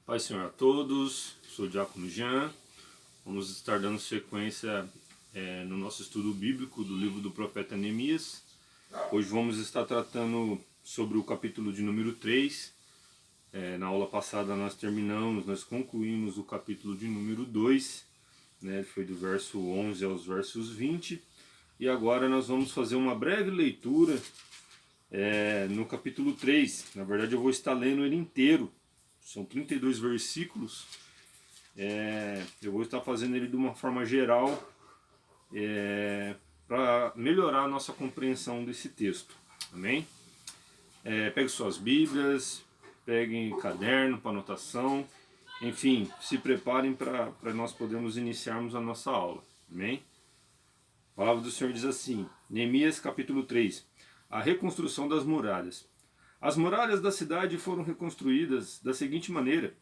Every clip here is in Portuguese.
Pai Senhor a todos, sou o Diácono Jean. Vamos estar dando sequência no nosso estudo bíblico do livro do profeta Neemias. Hoje vamos estar tratando sobre o capítulo de número 3. Na aula passada nós concluímos o capítulo de número 2, né? Foi do verso 11 aos versos 20. E agora nós vamos fazer uma breve leitura no capítulo 3. Na verdade eu vou estar lendo ele inteiro. São 32 versículos. Eu vou estar fazendo ele de uma forma geral para melhorar a nossa compreensão desse texto. Amém? Pegue suas Bíblias, peguem caderno para anotação. Enfim, se preparem para nós podermos iniciarmos a nossa aula. Amém? A palavra do Senhor diz assim, Neemias capítulo 3. A reconstrução das muralhas. As muralhas da cidade foram reconstruídas da seguinte maneira.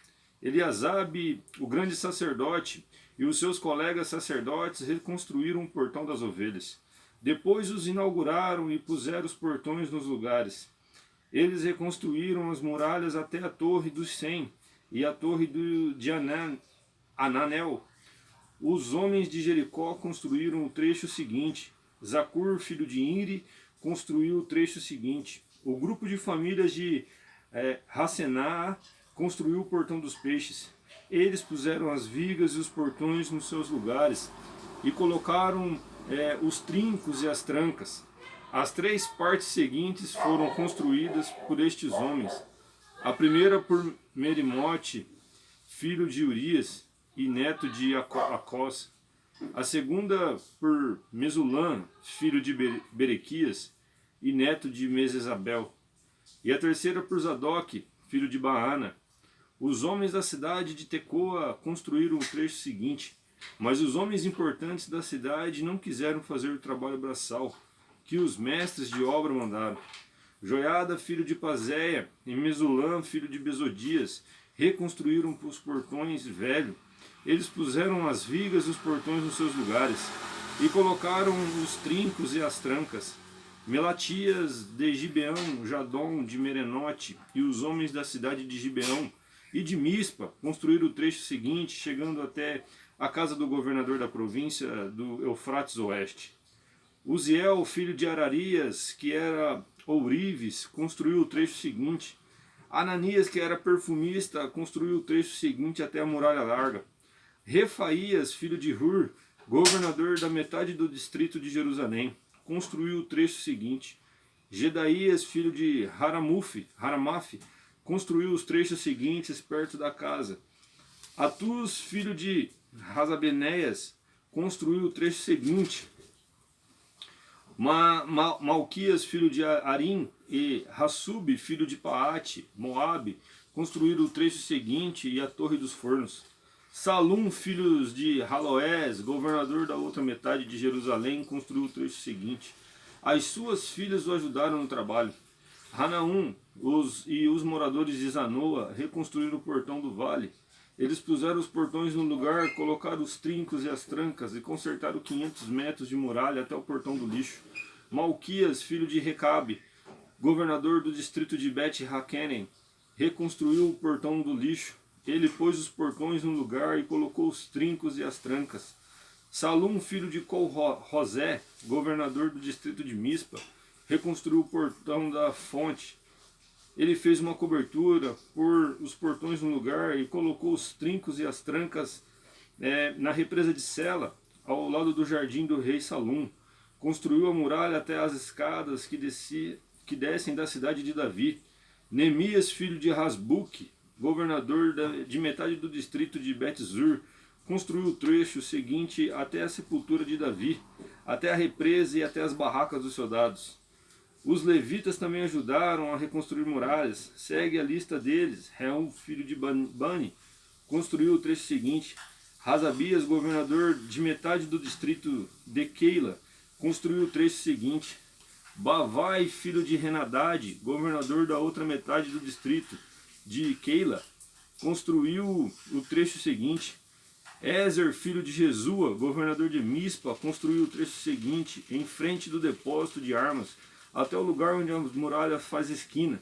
Eliasabe, o grande sacerdote, e os seus colegas sacerdotes reconstruíram o portão das ovelhas. Depois os inauguraram e puseram os portões nos lugares. Eles reconstruíram as muralhas até a torre dos 100 e a torre de Ananel. Os homens de Jericó construíram o trecho seguinte. Zacur, filho de Inri, construiu o trecho seguinte. O grupo de famílias de Racená construiu o portão dos peixes. Eles puseram as vigas e os portões nos seus lugares e colocaram os trincos e as trancas. As 3 partes seguintes foram construídas por estes homens. A primeira por Merimote, filho de Urias e neto de Acós. A segunda por Mesulam, filho de Berequias e neto de Mesesabel. E a terceira por Zadok, filho de Baana. Os homens da cidade de Tecoa construíram o trecho seguinte, mas os homens importantes da cidade não quiseram fazer o trabalho braçal que os mestres de obra mandaram. Joiada, filho de Pazéia, e Mesulam, filho de Besodias, reconstruíram os portões velhos. Eles puseram as vigas e os portões nos seus lugares, e colocaram os trincos e as trancas. Melatias de Gibeão, Jadom de Merenote e os homens da cidade de Gibeão e de Mispa construíram o trecho seguinte, chegando até a casa do governador da província do Eufrates Oeste. Uziel, filho de Ararias, que era ourives, construiu o trecho seguinte. Ananias, que era perfumista, construiu o trecho seguinte até a muralha larga. Refaías, filho de Hur, governador da metade do distrito de Jerusalém, construiu o trecho seguinte. Gedaías, filho de Haramaf, construiu os trechos seguintes perto da casa. Atus, filho de Razabenéias, construiu o trecho seguinte. Malquias, filho de Arim, e Hassub, filho de Paate, Moabe, construíram o trecho seguinte e a torre dos fornos. Salum, filho de Haloés, governador da outra metade de Jerusalém, construiu o trecho seguinte. As suas filhas o ajudaram no trabalho. Hanaum e os moradores de Zanoa reconstruíram o portão do vale. Eles puseram os portões no lugar, colocaram os trincos e as trancas e consertaram 500 metros de muralha até o portão do lixo. Malquias, filho de Recabe, governador do distrito de Bet-Haquenem, reconstruiu o portão do lixo. Ele pôs os portões no lugar e colocou os trincos e as trancas. Salum, filho de Col-Rosé, governador do distrito de Mispa, reconstruiu o portão da fonte. Ele fez uma cobertura, pôs os portões no lugar e colocou os trincos e as trancas na represa de Sela, ao lado do jardim do rei Salum. Construiu a muralha até as escadas que descem da cidade de Davi. Neemias, filho de Hasbuque, governador de metade do distrito de Bet-Zur, construiu o trecho seguinte até a sepultura de Davi, até a represa e até as barracas dos soldados. Os levitas também ajudaram a reconstruir muralhas. Segue a lista deles. Reum, filho de Bani, construiu o trecho seguinte. Razabias, governador de metade do distrito de Keila, construiu o trecho seguinte. Bavai, filho de Renadade, governador da outra metade do distrito de Keila, construiu o trecho seguinte. Ezer, filho de Jesua, governador de Mispa, construiu o trecho seguinte, em frente do depósito de armas, até o lugar onde a muralha faz esquina.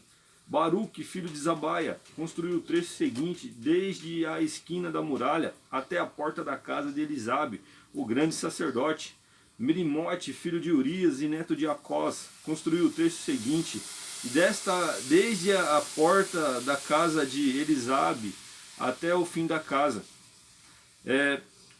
Baruque, filho de Zabaia, construiu o trecho seguinte, desde a esquina da muralha até a porta da casa de Elisabe, o grande sacerdote. Merimote, filho de Urias e neto de Acós, construiu o trecho seguinte, desde a porta da casa de Elisabe até o fim da casa.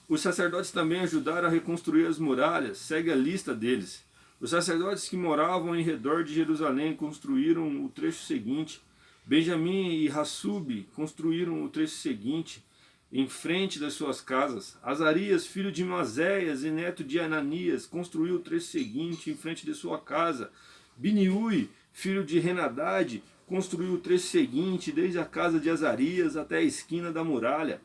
Os sacerdotes também ajudaram a reconstruir as muralhas, segue a lista deles. Os sacerdotes que moravam em redor de Jerusalém construíram o trecho seguinte. Benjamim e Hassub construíram o trecho seguinte, em frente das suas casas. Azarias, filho de Mazéias e neto de Ananias, construiu o trecho seguinte, em frente de sua casa. Biniui, filho de Henadade, construiu o trecho seguinte, desde a casa de Azarias até a esquina da muralha.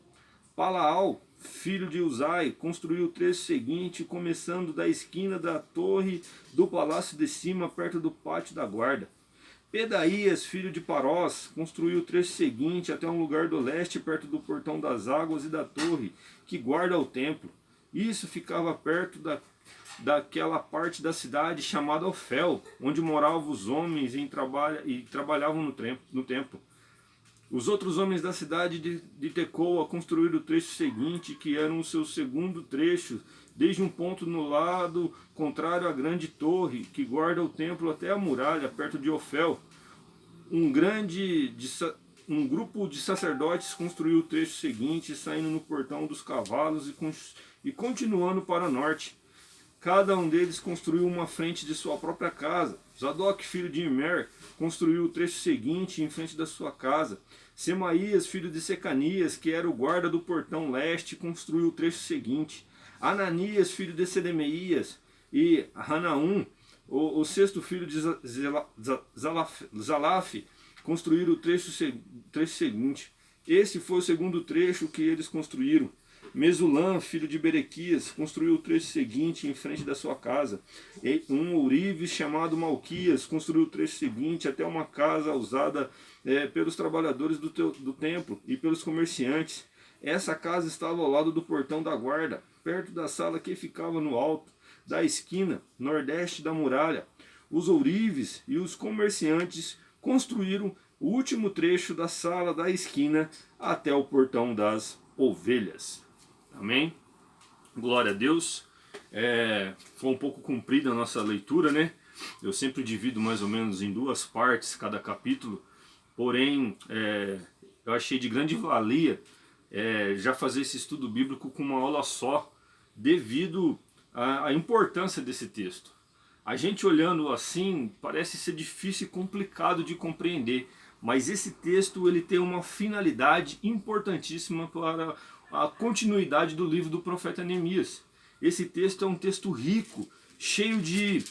Palaal, filho de Uzai, construiu o trecho seguinte, começando da esquina da torre do palácio de cima, perto do pátio da guarda. Pedaías, filho de Parós, construiu o trecho seguinte até um lugar do leste, perto do portão das águas e da torre, que guarda o templo. Isso ficava perto daquela parte da cidade chamada Ofel, onde moravam os homens e trabalhavam no templo. Os outros homens da cidade de Tecoa construíram o trecho seguinte, que era o seu segundo trecho, desde um ponto no lado contrário à grande torre, que guarda o templo, até a muralha, perto de Ofel. Um grupo de sacerdotes construiu o trecho seguinte, saindo no portão dos cavalos e continuando para o norte. Cada um deles construiu uma frente de sua própria casa. Zadok, filho de Imer, construiu o trecho seguinte em frente da sua casa. Semaías, filho de Secanias, que era o guarda do portão leste, construiu o trecho seguinte. Ananias, filho de Sedemeias, e Hanaum, o sexto filho de Zalaf, construíram o trecho seguinte. Esse foi o segundo trecho que eles construíram. Mesulam, filho de Berequias, construiu o trecho seguinte em frente da sua casa. E um ourives chamado Malquias construiu o trecho seguinte até uma casa usada pelos trabalhadores do templo e pelos comerciantes. Essa casa estava ao lado do portão da guarda, perto da sala que ficava no alto da esquina nordeste da muralha. Os ourives e os comerciantes construíram o último trecho da sala da esquina até o portão das ovelhas. Amém? Glória a Deus. Foi um pouco comprida a nossa leitura, né? Eu sempre divido mais ou menos em duas partes cada capítulo, porém eu achei de grande valia já fazer esse estudo bíblico com uma aula só, devido à importância desse texto. A gente olhando assim parece ser difícil e complicado de compreender, mas esse texto ele tem uma finalidade importantíssima para a continuidade do livro do profeta Neemias. Esse texto é um texto rico, cheio de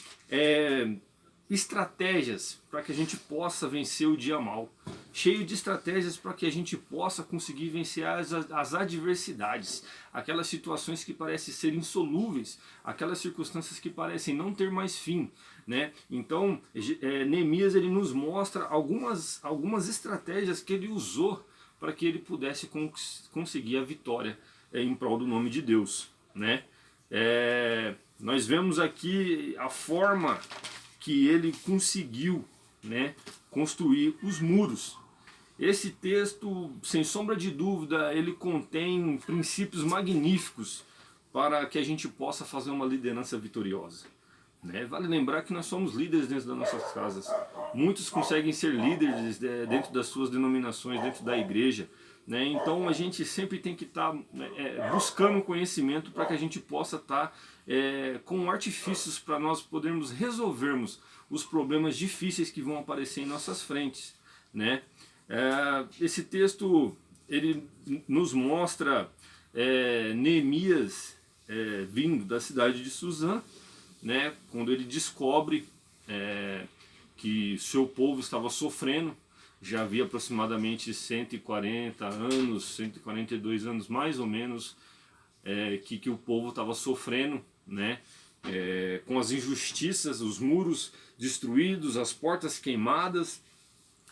estratégias para que a gente possa vencer o dia mal, cheio de estratégias para que a gente possa conseguir vencer as adversidades, aquelas situações que parecem ser insolúveis, aquelas circunstâncias que parecem não ter mais fim, né? Então Neemias ele nos mostra algumas estratégias que ele usou para que ele pudesse conseguir a vitória em prol do nome de Deus, né? Nós vemos aqui a forma que ele conseguiu, né, construir os muros. Esse texto, sem sombra de dúvida, ele contém princípios magníficos para que a gente possa fazer uma liderança vitoriosa, né? Vale lembrar que nós somos líderes dentro das nossas casas. Muitos conseguem ser líderes dentro das suas denominações, dentro da igreja, né? Então a gente sempre tem que estar buscando conhecimento para que a gente possa estar com artifícios para nós podermos resolvermos os problemas difíceis que vão aparecer em nossas frentes, né? Esse texto ele nos mostra Neemias vindo da cidade de Suzã, né? Quando ele descobre que seu povo estava sofrendo. Já havia aproximadamente 140 anos, 142 anos mais ou menos, que o povo estava sofrendo, né? Com as injustiças, os muros destruídos, as portas queimadas,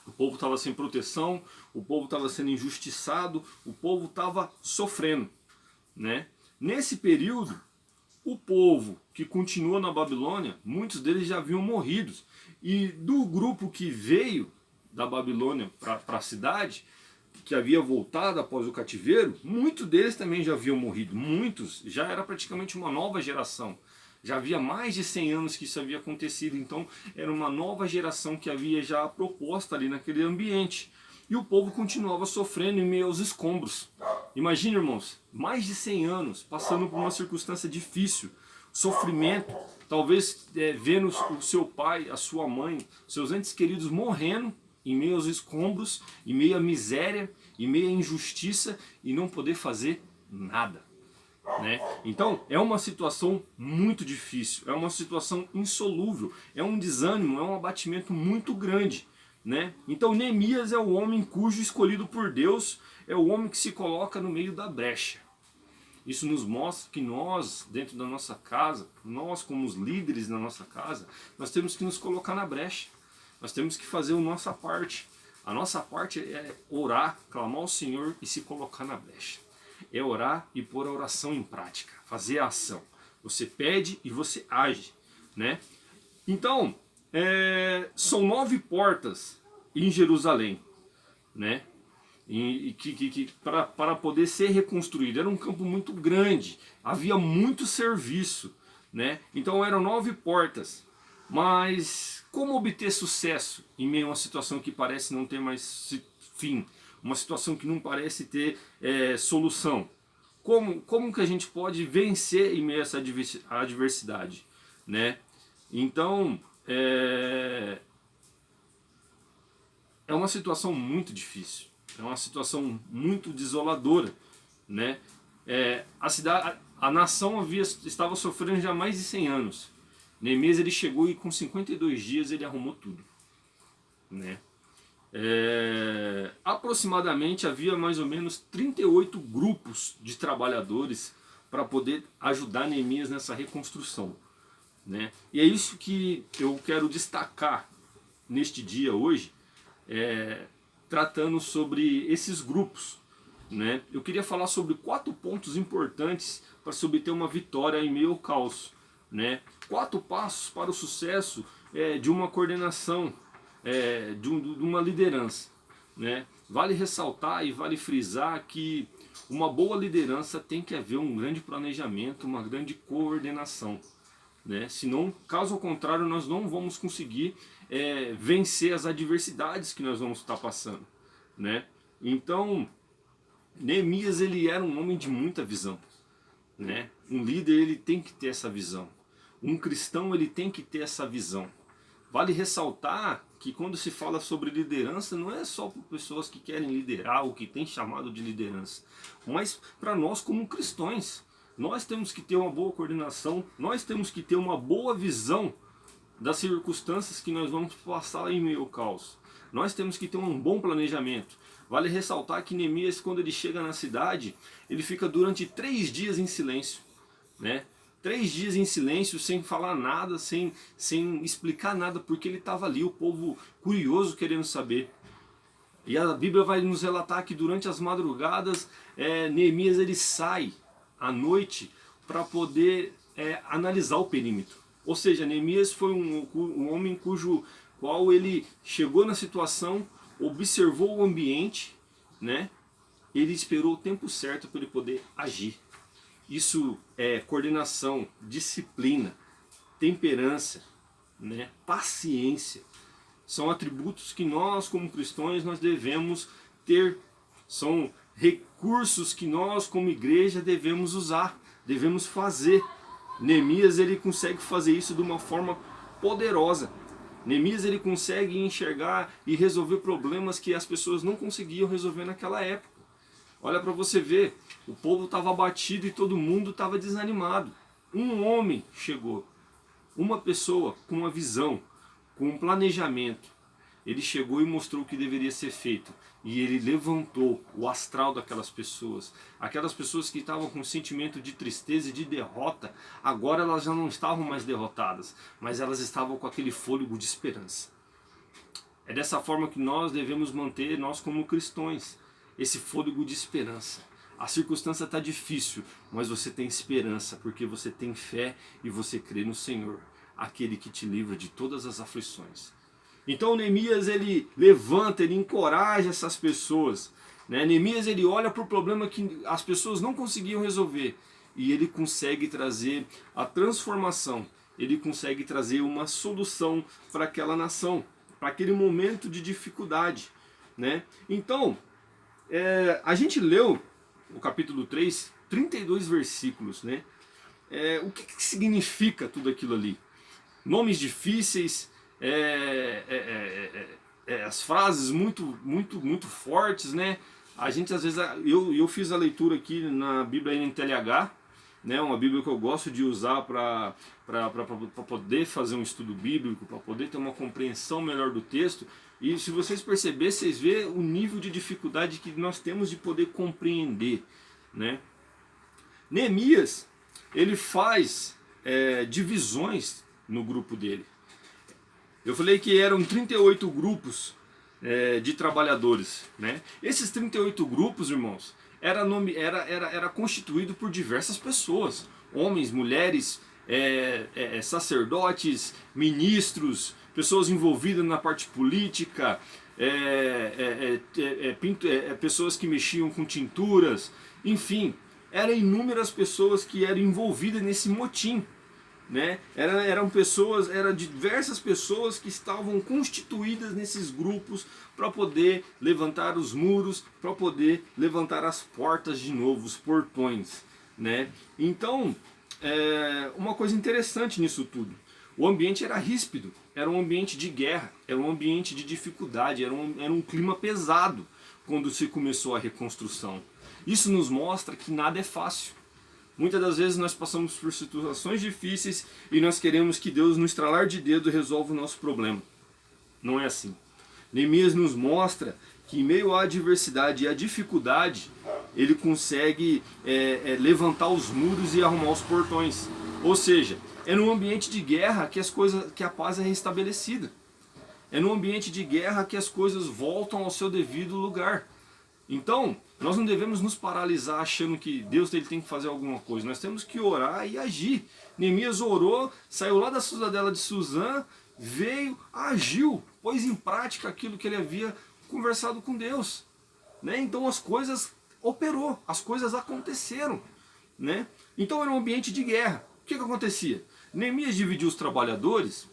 o povo estava sem proteção, o povo estava sendo injustiçado, o povo estava sofrendo, né? Nesse período, o povo que continuou na Babilônia, muitos deles já haviam morrido, e do grupo que veio, da Babilônia para a cidade, que havia voltado após o cativeiro, muitos deles também já haviam morrido. Muitos já era praticamente uma nova geração. Já havia mais de 100 anos que isso havia acontecido, então era uma nova geração que havia já proposta ali naquele ambiente. E o povo continuava sofrendo em meio aos escombros. Imagina, irmãos, mais de 100 anos passando por uma circunstância difícil, sofrimento, talvez vendo o seu pai, a sua mãe, seus entes queridos morrendo em meio aos escombros, em meio à miséria, em meio à injustiça e não poder fazer nada. Né? Então é uma situação muito difícil, é uma situação insolúvel, é um desânimo, é um abatimento muito grande. Né? Então Neemias é o homem cujo escolhido por Deus é o homem que se coloca no meio da brecha. Isso nos mostra que nós, dentro da nossa casa, nós como os líderes da nossa casa, nós temos que nos colocar na brecha. Nós temos que fazer a nossa parte. A nossa parte é orar, clamar ao Senhor e se colocar na brecha. É orar e pôr a oração em prática, fazer a ação. Você pede e você age. Né? Então, são 9 portas em Jerusalém. Né? Para poder ser reconstruído. Era um campo muito grande, havia muito serviço, né? Então eram 9 portas. Mas como obter sucesso em meio a uma situação que parece não ter mais fim? Uma situação que não parece ter solução? Como que a gente pode vencer em meio a essa adversidade? Né? Então é uma situação muito difícil. É uma situação muito desoladora, né? A nação estava sofrendo já há mais de 100 anos. Neemias ele chegou e com 52 dias ele arrumou tudo, né? Aproximadamente havia mais ou menos 38 grupos de trabalhadores para poder ajudar Neemias nessa reconstrução, né? E é isso que eu quero destacar neste dia hoje, tratando sobre esses grupos. Né? Eu queria falar sobre 4 pontos importantes para se obter uma vitória em meio ao caos. Né? 4 passos para o sucesso de uma coordenação, de uma liderança. Né? Vale ressaltar e vale frisar que uma boa liderança tem que haver um grande planejamento, uma grande coordenação. Né? Senão, caso contrário, nós não vamos conseguir vencer as adversidades que nós vamos estar passando. Né? Então, Neemias ele era um homem de muita visão. Né? Um líder ele tem que ter essa visão. Um cristão ele tem que ter essa visão. Vale ressaltar que quando se fala sobre liderança, não é só para pessoas que querem liderar ou que têm chamado de liderança, mas para nós como cristãos. Nós temos que ter uma boa coordenação, nós temos que ter uma boa visão das circunstâncias que nós vamos passar em meio ao caos. Nós temos que ter um bom planejamento. Vale ressaltar que Neemias, quando ele chega na cidade, ele fica durante 3 dias em silêncio. Né? 3 dias em silêncio, sem falar nada, sem explicar nada, porque ele estava ali, o povo curioso querendo saber. E a Bíblia vai nos relatar que durante as madrugadas, Neemias ele sai à noite para poder analisar o perímetro. Ou seja, Neemias foi um homem qual ele chegou na situação, observou o ambiente, né? Ele esperou o tempo certo para ele poder agir. Isso é coordenação, disciplina, temperança, né? Paciência. São atributos que nós como cristãos nós devemos ter. São recursos que nós como igreja devemos usar, devemos fazer. Neemias ele consegue fazer isso de uma forma poderosa. Neemias ele consegue enxergar e resolver problemas que as pessoas não conseguiam resolver naquela época. Olha para você ver, o povo estava abatido e todo mundo estava desanimado. Um homem chegou, uma pessoa com uma visão, com um planejamento. Ele chegou e mostrou o que deveria ser feito. E ele levantou o astral daquelas pessoas. Aquelas pessoas que estavam com um sentimento de tristeza e de derrota, agora elas já não estavam mais derrotadas, mas elas estavam com aquele fôlego de esperança. É dessa forma que nós devemos manter, nós como cristãos, esse fôlego de esperança. A circunstância está difícil, mas você tem esperança, porque você tem fé e você crê no Senhor, aquele que te livra de todas as aflições. Então Neemias ele levanta, ele encoraja essas pessoas, né? Neemias ele olha para o problema que as pessoas não conseguiam resolver e ele consegue trazer a transformação, ele consegue trazer uma solução para aquela nação, para aquele momento de dificuldade, né? Então, a gente leu o capítulo 3, 32 versículos, né? O que significa tudo aquilo ali? Nomes difíceis, as frases muito fortes, né? A gente às vezes, eu fiz a leitura aqui na Bíblia NTLH, né? Uma Bíblia que eu gosto de usar para poder fazer um estudo bíblico, para poder ter uma compreensão melhor do texto. E se vocês perceberem, vocês vê o nível de dificuldade que nós temos de poder compreender, né? Neemias, ele faz divisões no grupo dele. Eu falei que eram 38 grupos de trabalhadores, né? Esses 38 grupos, irmãos, era constituído por diversas pessoas, homens, mulheres, sacerdotes, ministros, pessoas envolvidas na parte política, pessoas que mexiam com tinturas, enfim, eram inúmeras pessoas que eram envolvidas nesse motim, né? Eram diversas pessoas que estavam constituídas nesses grupos para poder levantar os muros, para poder levantar as portas de novo, os portões, né? Então, uma coisa interessante nisso tudo, o ambiente era ríspido, era um ambiente de guerra, era um ambiente de dificuldade, era um clima pesado quando se começou a reconstrução. Isso nos mostra que nada é fácil. Muitas das vezes nós passamos por situações difíceis e nós queremos que Deus, no estralar de dedo, resolva o nosso problema. Não é assim. Neemias nos mostra que em meio à adversidade e à dificuldade, ele consegue levantar os muros e arrumar os portões. Ou seja, é num ambiente de guerra que a paz é restabelecida. É num ambiente de guerra que as coisas voltam ao seu devido lugar. Então, nós não devemos nos paralisar achando que Deus ele tem que fazer alguma coisa. Nós temos que orar e agir. Neemias orou, saiu lá da cidadela de Suzã, veio, agiu, pôs em prática aquilo que ele havia conversado com Deus, né? Então as coisas operou, as coisas aconteceram, né? Então era um ambiente de guerra. O que acontecia? Neemias dividiu os trabalhadores.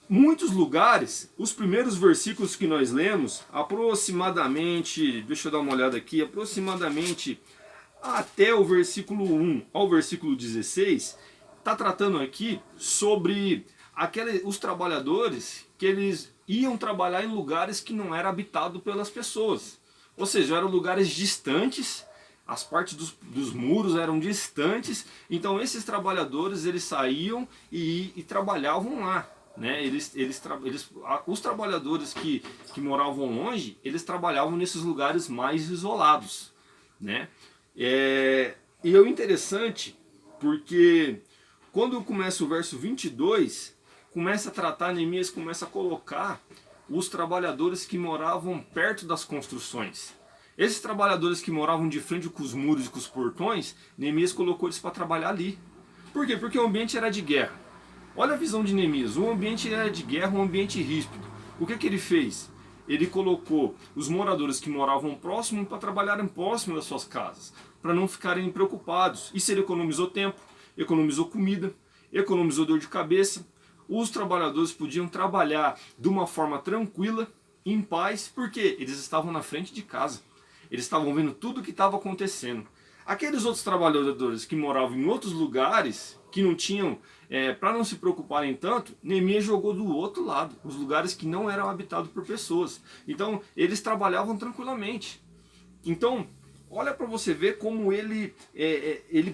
Muitos lugares, os primeiros versículos que nós lemos, aproximadamente, deixa eu dar uma olhada aqui, aproximadamente até o versículo 1 ao versículo 16, está tratando aqui sobre os trabalhadores que eles iam trabalhar em lugares que não era habitado pelas pessoas. Ou seja, eram lugares distantes, as partes dos muros eram distantes, então esses trabalhadores eles saíam e trabalhavam lá. Né? Os trabalhadores que moravam longe, eles trabalhavam nesses lugares mais isolados, né? E é interessante porque quando começa o verso 22, começa a tratar, Neemias começa a colocar os trabalhadores que moravam perto das construções. Esses trabalhadores que moravam de frente com os muros e com os portões, Neemias colocou eles para trabalhar ali. Por quê? Porque o ambiente era de guerra. Olha a visão de Neemias, o ambiente era de guerra, um ambiente ríspido. O que ele fez? Ele colocou os moradores que moravam próximo para trabalharem próximo das suas casas, para não ficarem preocupados. Isso ele economizou tempo, economizou comida, economizou dor de cabeça. Os trabalhadores podiam trabalhar de uma forma tranquila, em paz, porque eles estavam na frente de casa. Eles estavam vendo tudo o que estava acontecendo. Aqueles outros trabalhadores que moravam em outros lugares, que não tinham, para não se preocuparem tanto, Neemias jogou do outro lado, os lugares que não eram habitados por pessoas. Então, eles trabalhavam tranquilamente. Então, olha para você ver como ele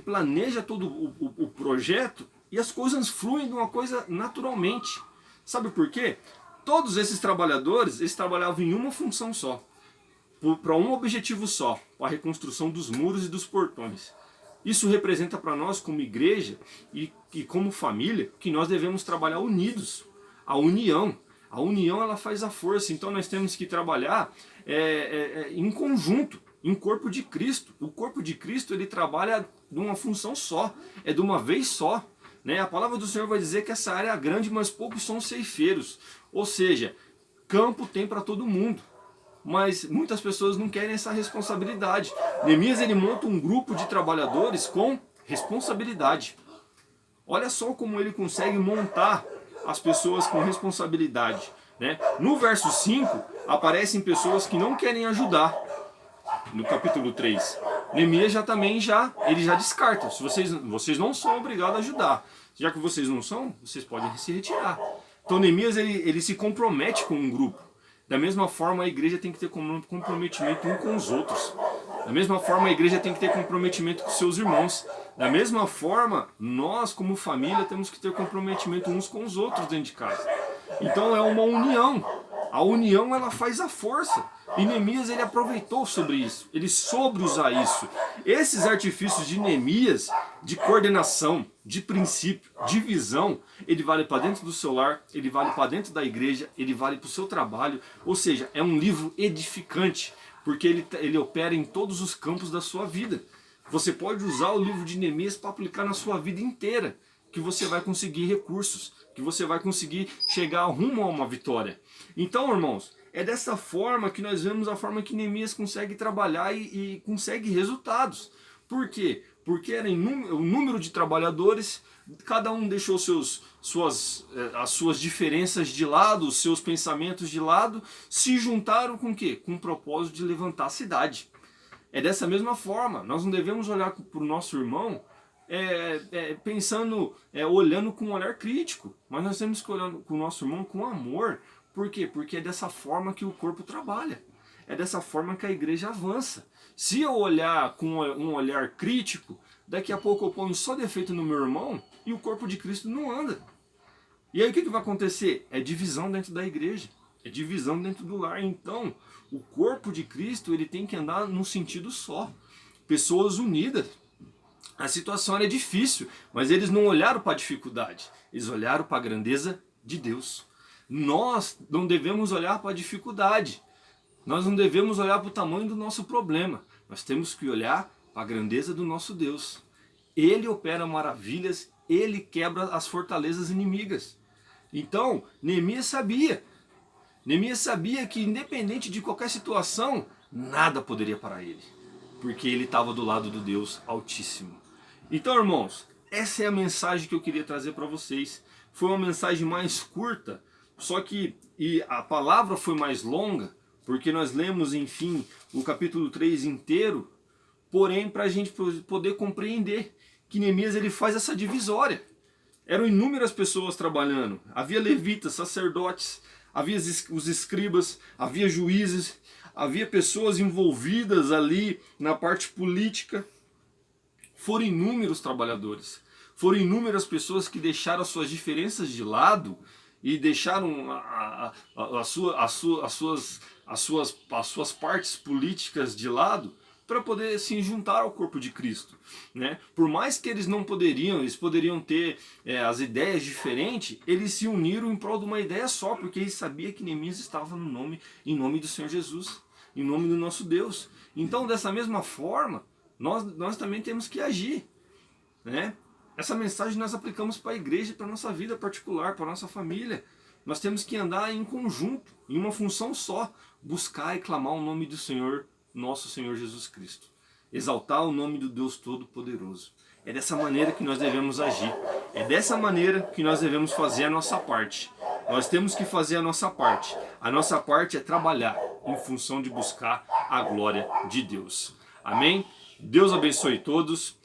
planeja todo o projeto e as coisas fluem de uma coisa naturalmente. Sabe por quê? Todos esses trabalhadores, eles trabalhavam em uma função só, para um objetivo só, a reconstrução dos muros e dos portões. Isso representa para nós como igreja e como família que nós devemos trabalhar unidos. A união ela faz a força, então nós temos que trabalhar em conjunto, em corpo de Cristo. O corpo de Cristo ele trabalha de uma função só, é de uma vez só. né? A palavra do Senhor vai dizer que essa área é grande, mas poucos são ceifeiros. Ou seja, campo tem para todo mundo, mas muitas pessoas não querem essa responsabilidade. Neemias, ele monta um grupo de trabalhadores com responsabilidade. Olha só como ele consegue montar as pessoas com responsabilidade, né? No verso 5, aparecem pessoas que não querem ajudar. No capítulo 3, Neemias ele já descarta. Se vocês não são obrigados a ajudar. Já que vocês não são, vocês podem se retirar. Então Neemias ele se compromete com um grupo. Da mesma forma, a igreja tem que ter comprometimento um com os outros. Da mesma forma, a igreja tem que ter comprometimento com seus irmãos. Da mesma forma, nós como família temos que ter comprometimento uns com os outros dentro de casa. Então é uma união. A união, ela faz a força. E Neemias, ele aproveitou sobre isso. Ele soube usar isso. Esses artifícios de Neemias, de coordenação, de princípio, de visão, ele vale para dentro do seu lar, ele vale para dentro da igreja, ele vale para o seu trabalho. Ou seja, é um livro edificante, porque ele opera em todos os campos da sua vida. Você pode usar o livro de Neemias para aplicar na sua vida inteira, que você vai conseguir recursos, que você vai conseguir chegar rumo a uma vitória. Então, irmãos, é dessa forma que nós vemos a forma que Neemias consegue trabalhar e consegue resultados. Por quê? Porque era o número de trabalhadores, cada um deixou as suas diferenças de lado, os seus pensamentos de lado, se juntaram com o quê? Com o propósito de levantar a cidade. É dessa mesma forma, nós não devemos olhar para o nosso irmão olhando com um olhar crítico, mas nós temos que olhar com o nosso irmão com amor. Por quê? Porque é dessa forma que o corpo trabalha. É dessa forma que a igreja avança. Se eu olhar com um olhar crítico, daqui a pouco eu ponho só defeito no meu irmão e o corpo de Cristo não anda. E aí o que vai acontecer? É divisão dentro da igreja. É divisão dentro do lar. Então, o corpo de Cristo, ele tem que andar num sentido só. Pessoas unidas. A situação era difícil, mas eles não olharam para a dificuldade. Eles olharam para a grandeza de Deus. Nós não devemos olhar para a dificuldade. Nós não devemos olhar para o tamanho do nosso problema. Nós temos que olhar para a grandeza do nosso Deus. Ele opera maravilhas, ele quebra as fortalezas inimigas. Então, Neemias sabia. Neemias sabia que independente de qualquer situação, nada poderia parar ele. Porque ele estava do lado do Deus Altíssimo. Então, irmãos, essa é a mensagem que eu queria trazer para vocês. Foi uma mensagem mais curta, só que a palavra foi mais longa, porque nós lemos, enfim, o capítulo 3 inteiro, porém, para a gente poder compreender que Neemias ele faz essa divisória. Eram inúmeras pessoas trabalhando, havia levitas, sacerdotes, havia os escribas, havia juízes, havia pessoas envolvidas ali na parte política. Foram inúmeros trabalhadores, foram inúmeras pessoas que deixaram as suas diferenças de lado e deixaram as suas partes políticas de lado para poder se juntar ao corpo de Cristo, né? Por mais que eles eles poderiam ter as ideias diferentes, eles se uniram em prol de uma ideia só, porque eles sabiam que Neemias estava em nome do Senhor Jesus, em nome do nosso Deus. Então, dessa mesma forma, nós também temos que agir, né? Essa mensagem nós aplicamos para a igreja, para a nossa vida particular, para a nossa família. Nós temos que andar em conjunto, em uma função só, buscar e clamar o nome do Senhor, nosso Senhor Jesus Cristo. Exaltar o nome do Deus Todo-Poderoso. É dessa maneira que nós devemos agir. É dessa maneira que nós devemos fazer a nossa parte. Nós temos que fazer a nossa parte. A nossa parte é trabalhar em função de buscar a glória de Deus. Amém? Deus abençoe todos.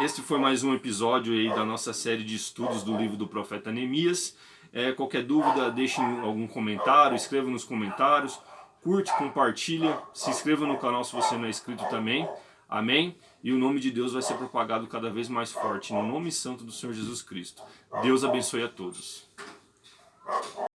Este foi mais um episódio aí da nossa série de estudos do livro do profeta Neemias. Qualquer dúvida, deixe algum comentário, escreva nos comentários, curte, compartilha, se inscreva no canal se você não é inscrito também. Amém? E o nome de Deus vai ser propagado cada vez mais forte, no nome santo do Senhor Jesus Cristo. Deus abençoe a todos.